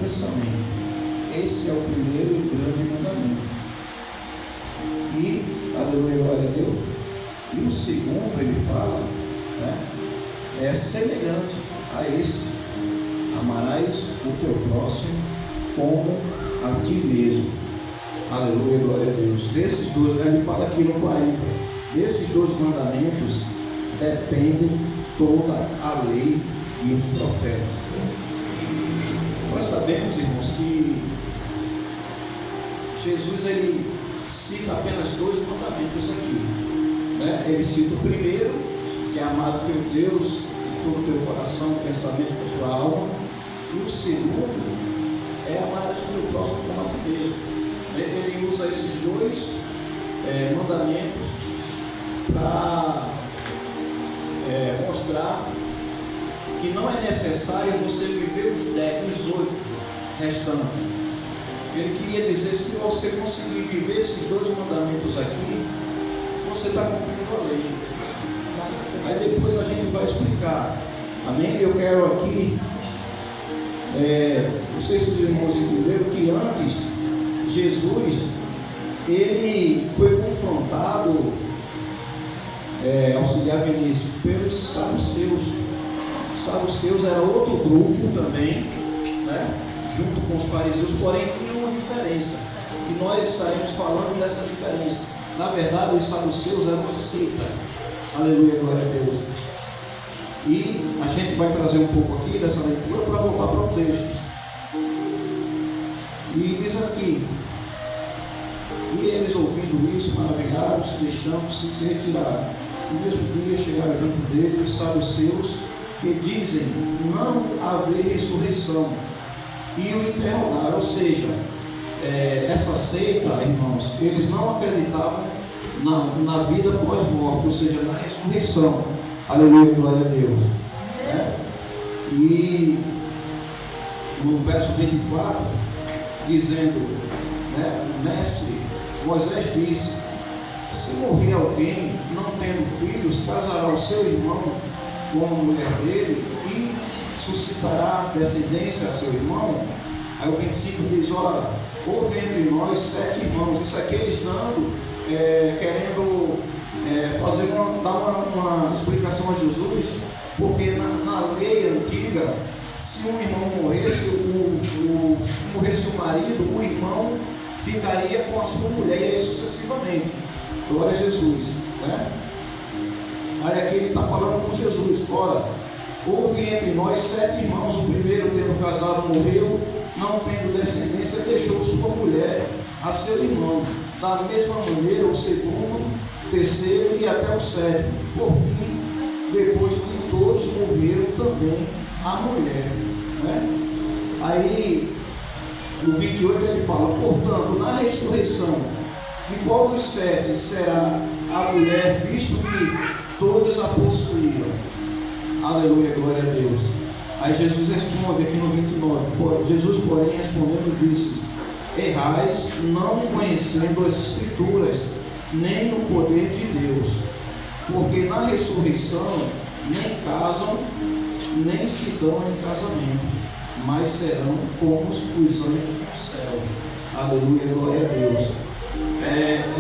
pensamento. Esse é o primeiro e grande mandamento. E, aleluia, glória a Deus. E o segundo, ele fala, né, é semelhante a este: amarás o teu próximo como a ti mesmo. Aleluia, glória a Deus. Desses dois, ele fala aqui no 40, desses dois mandamentos dependem toda a lei e os profetas. Nós sabemos, irmãos, que Jesus, ele cita apenas dois mandamentos aqui, né? Ele cita o primeiro, que é amar o teu Deus de todo o teu coração, pensamento, da tua alma, e o segundo é amar o teu próximo como a ti mesmo. Ele usa esses dois mandamentos para mostrar que não é necessário você viver os 8 restantes. Ele queria dizer: se você conseguir viver esses dois mandamentos aqui, você está cumprindo a lei. Aí depois a gente vai explicar. Amém? Eu quero aqui, não sei se os irmãos entenderam que antes Jesus, ele foi confrontado, auxiliar Vinícius, pelos saduceus. Os saduceus era outro grupo também, né, junto com os fariseus, porém tinha uma diferença, e nós estaremos falando dessa diferença. Na verdade, os saduceus eram uma seita. Aleluia, glória a Deus. E a gente vai trazer um pouco aqui dessa leitura para voltar para o texto. E diz aqui: e eles, ouvindo isso, maravilhados, deixando-se se retirar. No mesmo dia chegaram junto dele os saduceus, que dizem não haver ressurreição, e o interrogaram. Ou seja, essa seita, irmãos, eles não acreditavam na vida pós-morte, ou seja, na ressurreição. Aleluia, glória a Deus. E no verso 24, dizendo, mestre, Moisés disse: se morrer alguém não tendo filhos, casará o seu irmão com a mulher dele e suscitará descendência a seu irmão. Aí o 25 diz: ora, houve entre nós 7 irmãos. Isso aqui eles dando, querendo dar uma explicação a Jesus, porque na lei antiga, se um irmão morresse, morresse o marido, o irmão ficaria com a sua mulher, e aí sucessivamente. Glória a Jesus, né? Aí aqui ele está falando com Jesus: ora, houve entre nós 7 irmãos, o primeiro, tendo casado, morreu, não tendo descendência, deixou sua mulher a seu irmão. Da mesma maneira, o segundo, o terceiro e até o 7º. Por fim, depois de todos, morreram também a mulher, né? Aí no 28 ele fala: portanto, na ressurreição, de qual dos 7 será a mulher, visto que todos a possuíram? Aleluia, glória a Deus. Aí Jesus responde aqui no 29, Jesus, porém, respondendo, disse: errais, não conhecendo as Escrituras, nem o poder de Deus, porque na ressurreição nem casam, nem se dão em casamento, mas serão como os anjos do céu. Aleluia, glória a Deus.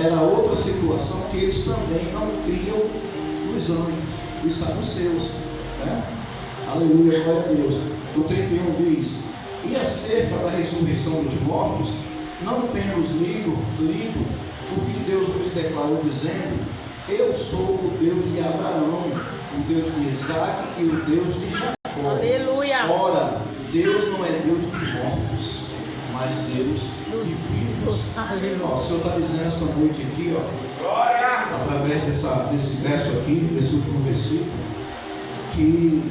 Era outra situação que eles também não criam nos anjos, os saduceus, né? Aleluia, glória a Deus. O 31 diz: e acerca da ressurreição dos mortos, não temos lido o que Deus nos declarou, dizendo: eu sou o Deus de Abraão, o Deus de Isaac e o Deus de Jacó. Aleluia. Ora, Deus não é Deus de mortos, mas Deus de vivos. Aleluia. O Senhor está dizendo essa noite aqui, através desse verso aqui, desse último versículo, que,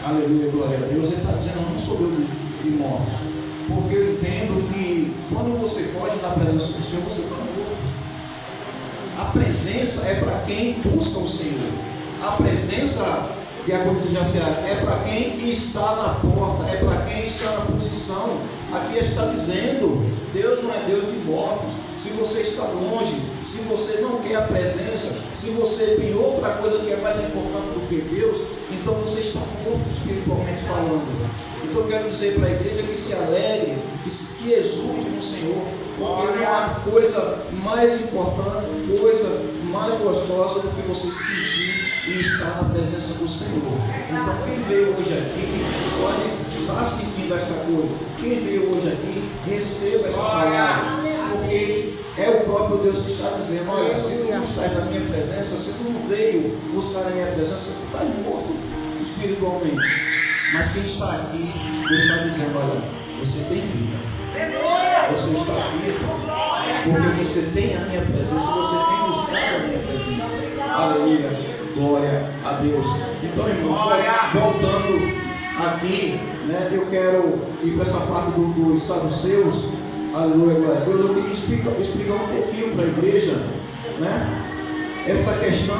aleluia, glória a Deus, ele está dizendo: eu não sou Deus de mortos, porque eu entendo que quando você foge da presença do Senhor, você está morto. A presença é para quem busca o Senhor. A presença de acontecer é para quem está na porta, é para quem está na posição. Aqui está dizendo: Deus não é Deus de mortos. Se você está longe, se você não quer a presença, se você tem outra coisa que é mais importante do que Deus, então você está morto espiritualmente falando. Então eu quero dizer para a igreja que se alegre, que exulte no Senhor, porque não há coisa mais importante, coisa mais gostosa do que você sentir e estar na presença do Senhor. Então quem veio hoje aqui pode estar sentindo essa coisa. Quem veio hoje aqui, receba essa palavra, porque é o próprio Deus que está dizendo: olha, se tu não estás na minha presença, se tu não veio buscar a minha presença, tu estás morto espiritualmente. Mas quem está aqui, Deus está dizendo: olha, você tem vida, você está vivo, porque você tem a minha presença, você tem buscado a minha presença. Aleluia, glória a Deus. Então, irmãos, voltando aqui, né, eu quero ir para essa parte dos saduceus. Aleluia, glória a Deus. Eu queria explicar um pouquinho para a igreja, né, essa questão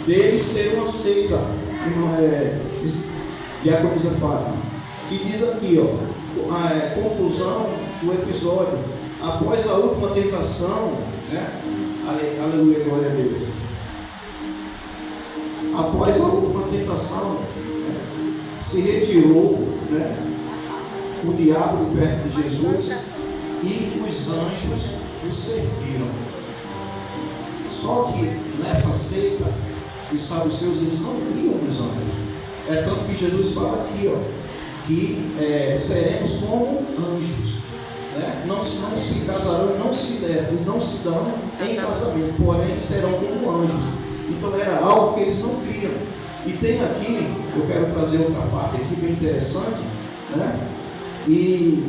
deles ser uma seita, diaconisa Fátima, que diz aqui, ó, a conclusão do episódio: após a última tentação, né, aleluia, glória a Deus, após a última tentação, né, se retirou, né, o diabo de perto de Jesus e os anjos o serviram. Só que nessa seita, os saduceus, eles não criam nos anjos. É tanto que Jesus fala aqui, ó, que seremos como anjos, né? Não se casarão, não se darão em casamento, porém serão como anjos. Então era algo que eles não criam. E tem aqui, eu quero trazer outra parte aqui bem interessante, né? E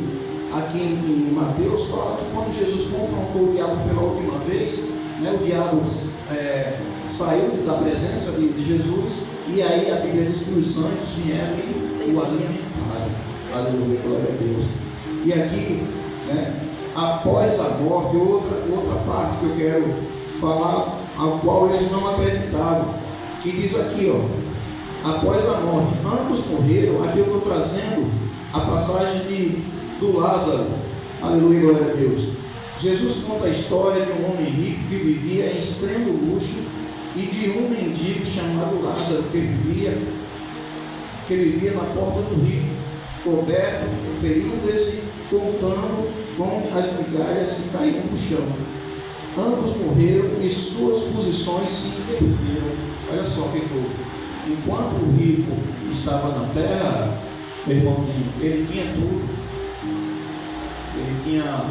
aqui em Mateus fala que quando Jesus confrontou o diabo pela última vez, né, o diabo saiu da presença de Jesus, e aí a Bíblia diz que os anjos vieram e o alimentaram. Aleluia, glória a Deus. E aqui, né, após a morte, outra parte que eu quero falar, a qual eles não acreditavam, que diz aqui, ó, após a morte, ambos morreram. Aqui eu estou trazendo a passagem do Lázaro. Aleluia, glória a Deus. Jesus conta a história de um homem rico que vivia em extremo luxo e de um mendigo chamado Lázaro que vivia na porta do rico, coberto, ferindo-se, contando com as migalhas que caíam no chão. Ambos morreram e suas posições se inverteram. Olha só que coisa. Enquanto o rico estava na terra, meu irmãozinho, ele tinha tudo. Ele tinha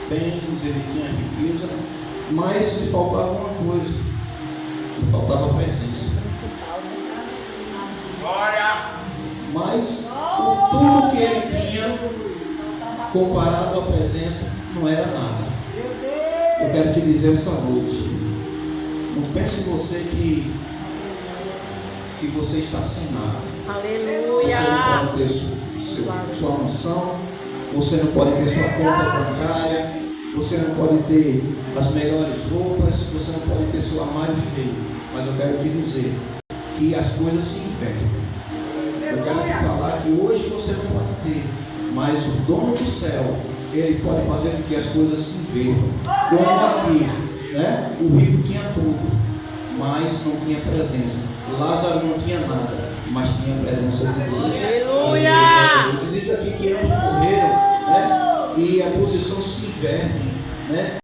bens, ele tinha riqueza, mas lhe faltava uma coisa: lhe faltava a presença. Mas tudo que ele tinha, comparado à presença, não era nada. Eu quero te dizer essa noite: não pense você que você está sem nada. Aleluia. Você não pode ter sua mansão, você não pode ter sua conta bancária, você não pode ter as melhores roupas, você não pode ter seu armário cheio. Mas eu quero te dizer que as coisas se invertem. Eu quero te falar que hoje você não pode ter, mas o dono do céu, ele pode fazer com que as coisas se invertam. Como aqui, né? O rico tinha tudo, mas não tinha presença. Lázaro não tinha nada, mas tinha a presença de Deus. Aleluia! Ele disse aqui que ambos morreram, né? E a posição se inverte, né?